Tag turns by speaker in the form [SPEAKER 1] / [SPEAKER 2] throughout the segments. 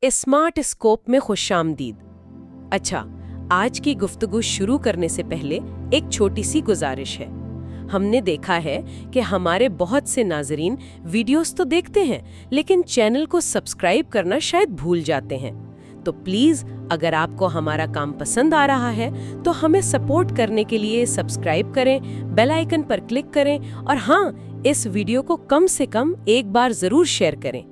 [SPEAKER 1] Smart scope में खुशामदीद। अच्छा, आज की गुफ्तगू शुरू करने से पहले एक छोटी सी गुजारिश है। हमने देखा है कि हमारे बहुत से नाजरीन वीडियोस तो देखते हैं लेकिन चैनल को सब्सक्राइब करना शायद भूल जाते हैं। तो प्लीज अगर आपको हमारा काम पसंद आ रहा है तो हमें सपोर्ट करने के लिए सब्सक्राइब करें, बेल आइकन पर क्लिक करें और हाँ, इस वीडियो को कम से कम एक बार जरूर शेयर करें।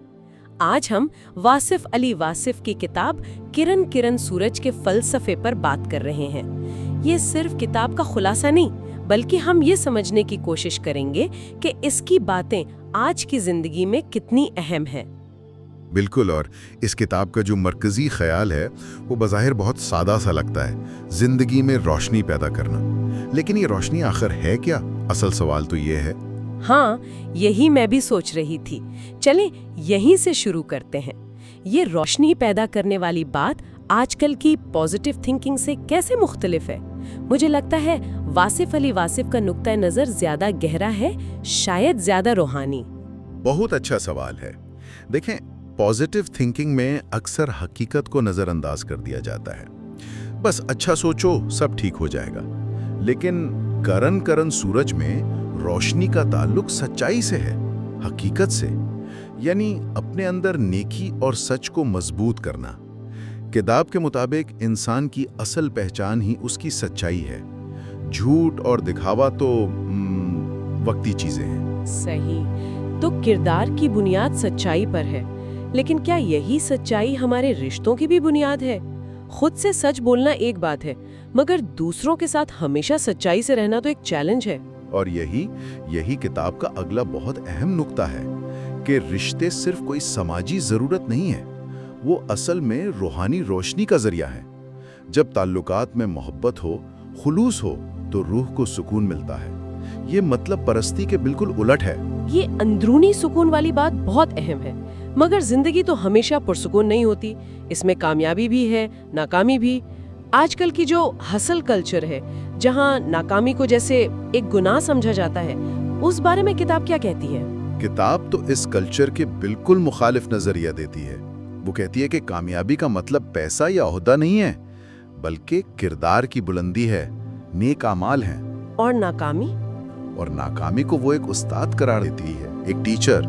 [SPEAKER 1] आज हम वासिफ अली वासिफ की किताब किरण किरण सूरज के फलसफे पर बात कर रहे हैं। ये सिर्फ किताब का खुलासा नहीं, बल्कि हम ये समझने की कोशिश करेंगे कि इसकी बातें आज की जिंदगी में कितनी अहम हैं।
[SPEAKER 2] बिल्कुल, और इस किताब का जो मरकजी ख्याल है वो बज़ाहिर बहुत सादा सा लगता है, जिंदगी में रोशनी पैदा करना। लेकिन ये रोशनी आखिर है क्या? असल सवाल तो ये है।
[SPEAKER 1] हाँ, यही मैं भी सोच रही थी। चलें यहीं से शुरू करते हैं। ये रोशनी पैदा करने वाली बात आजकल की पॉजिटिव थिंकिंग से कैसे मुख्तलिफ है? मुझे लगता है वासिफ अली वासिफ का नुक्ता नज़र ज्यादा गहरा है, शायद ज्यादा रूहानी।
[SPEAKER 2] बहुत अच्छा सवाल है। देखें, पॉजिटिव थिंकिंग में अक्सर हकीकत को नज़रअंदाज कर दिया जाता है। बस अच्छा सोचो सब ठीक हो जाएगा। लेकिन करण करण सूरज में रोशनी का ताल्लुक सच्चाई से है, हकीकत से, यानी अपने अंदर नेकी और सच को मजबूत करना। किताब के मुताबिक इंसान की असल पहचान ही उसकी सच्चाई है। झूठ और दिखावा तो वक्ती चीजें हैं।
[SPEAKER 1] सही। तो किरदार की बुनियाद सच्चाई पर है, लेकिन क्या यही सच्चाई हमारे रिश्तों की भी बुनियाद है? खुद से सच बोलना एक बात है, मगर दूसरों के साथ हमेशा सच्चाई से रहना तो एक चैलेंज है।
[SPEAKER 2] और यही किताब का अगला बहुत अहम नुक्ता है कि रिश्ते सिर्फ कोई समाजी जरूरत नहीं है, वो असल में रूहानी रोशनी का जरिया है। जब ताल्लुकात में मोहब्बत हो, खुलूस हो, तो रूह को सुकून मिलता है। ये मतलब परस्ती के बिल्कुल उलट है।
[SPEAKER 1] ये अंदरूनी सुकून वाली बात बहुत अहम है, मगर जिंदगी तो हमेशा पुरसुकून नहीं होती। इसमें कामयाबी भी है, नाकामी भी। आजकल की जो हसल कल्चर है, जहाँ नाकामी को जैसे एक गुनाह समझा जाता है, उस बारे में किताब क्या कहती है?
[SPEAKER 2] किताब तो इस कल्चर के बिल्कुल मुखालिफ नजरिया देती है। वो कहती है कि कामयाबी का मतलब पैसा या ओहदा नहीं है, बल्कि किरदार की बुलंदी है, नेक अमाल है।
[SPEAKER 1] और नाकामी?
[SPEAKER 2] और नाकामी को वो एक उस्ताद करार देती है, एक टीचर।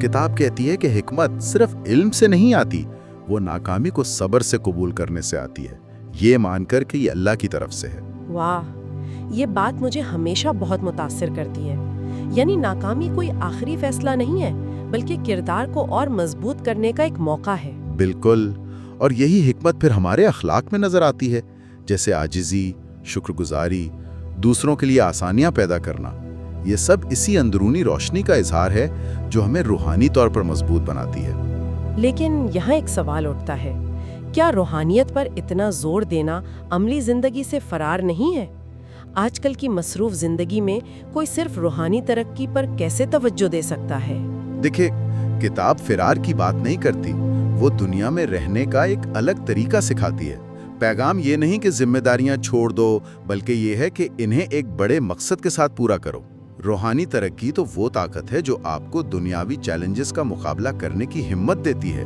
[SPEAKER 2] किताब कहती है कि हिकमत सिर्फ इल्म से नहीं आती, वो नाकामी को सब्र से कबूल करने से आती है, ये मानकर कि ये अल्लाह की तरफ से है।
[SPEAKER 1] वाह, ये बात मुझे हमेशा बहुत मुतासिर करती है। यानी नाकामी कोई आखिरी फैसला नहीं है, बल्कि किरदार को और मजबूत करने का एक मौका है।
[SPEAKER 2] बिल्कुल, और यही हिकमत फिर हमारे अखलाक में नजर आती है, जैसे आजिज़ी, शुक्रगुजारी, दूसरों के लिए आसानियां पैदा करना। ये सब इसी अंदरूनी रोशनी का इजहार है जो हमें रूहानी तौर पर मजबूत बनाती है।
[SPEAKER 1] लेकिन यहाँ एक सवाल उठता है, क्या रूहानियत पर इतना जोर देना अमली जिंदगी से फरार नहीं है? आजकल की मसरूफ जिंदगी में कोई सिर्फ रूहानी तरक्की पर कैसे तवज्जो दे सकता है?
[SPEAKER 2] देखिए, किताब फिरार की बात नहीं करती, वो दुनिया में रहने का एक अलग तरीका सिखाती है। पैगाम ये नहीं कि जिम्मेदारियां छोड़ दो, बल्कि ये है कि इन्हें एक बड़े मकसद के साथ पूरा करो। रूहानी तरक्की तो वो ताकत है जो आपको दुनियावी चैलेंजेस का मुकाबला करने की हिम्मत देती है।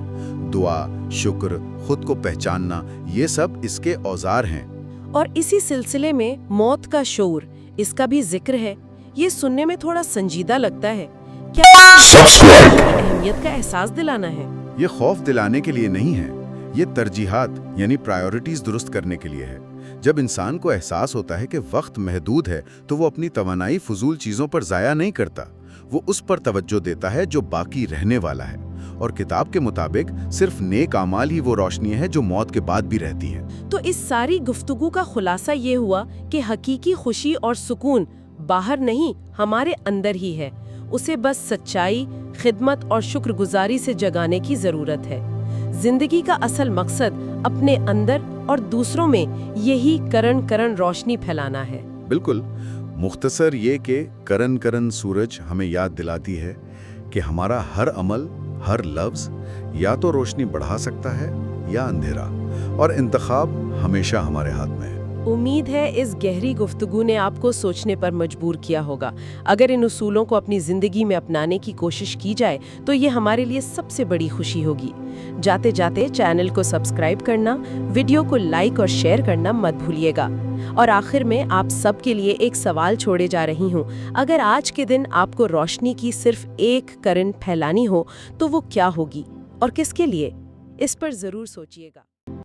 [SPEAKER 2] दुआ, शुक्र, खुद को पहचानना, ये सब इसके औजार हैं।
[SPEAKER 1] और इसी सिलसिले में मौत का शऊर, इसका भी जिक्र है। ये सुनने में थोड़ा संजीदा लगता है। क्या अहमियत का एहसास दिलाना है?
[SPEAKER 2] ये खौफ दिलाने के लिए नहीं है, ये तरजीहात यानी प्रायोरिटीज दुरुस्त करने के लिए है। जब इंसान को एहसास होता है कि वक्त महदूद है, तो वो अपनी तवानाई फजूल चीजों पर जाया नहीं करता, वो उस पर तवज्जो देता है जो बाकी रहने वाला है। और किताब के मुताबिक सिर्फ नेक आमाल ही वो रोशनी है जो मौत के बाद भी रहती है।
[SPEAKER 1] तो इस सारी गुफ्तगू का खुलासा ये हुआ कि हकीकी खुशी और सुकून बाहर नहीं, हमारे अंदर ही है। उसे बस सच्चाई, खिदमत और शुक्रगुजारी से जगाने की जरूरत है। जिंदगी का असल मकसद अपने अंदर और दूसरों में यही करण करण रोशनी फैलाना है।
[SPEAKER 2] बिल्कुल, मुख्तसर ये कि करण करण सूरज हमें याद दिलाती है कि हमारा हर अमल, हर लफ्ज या तो रोशनी बढ़ा सकता है या अंधेरा, और इंतखाब हमेशा हमारे हाथ में है।
[SPEAKER 1] उम्मीद है इस गहरी गुफ्तगू ने आपको सोचने पर मजबूर किया होगा। अगर इन उसूलों को अपनी ज़िंदगी में अपनाने की कोशिश की जाए तो ये हमारे लिए सबसे बड़ी खुशी होगी। जाते जाते चैनल को सब्सक्राइब करना, वीडियो को लाइक और शेयर करना मत भूलिएगा। और आखिर में आप सबके लिए एक सवाल छोड़े जा रही हूँ। अगर आज के दिन आपको रोशनी की सिर्फ एक किरण फैलानी हो तो वो क्या होगी और किसके लिए? इस पर ज़रूर सोचिएगा।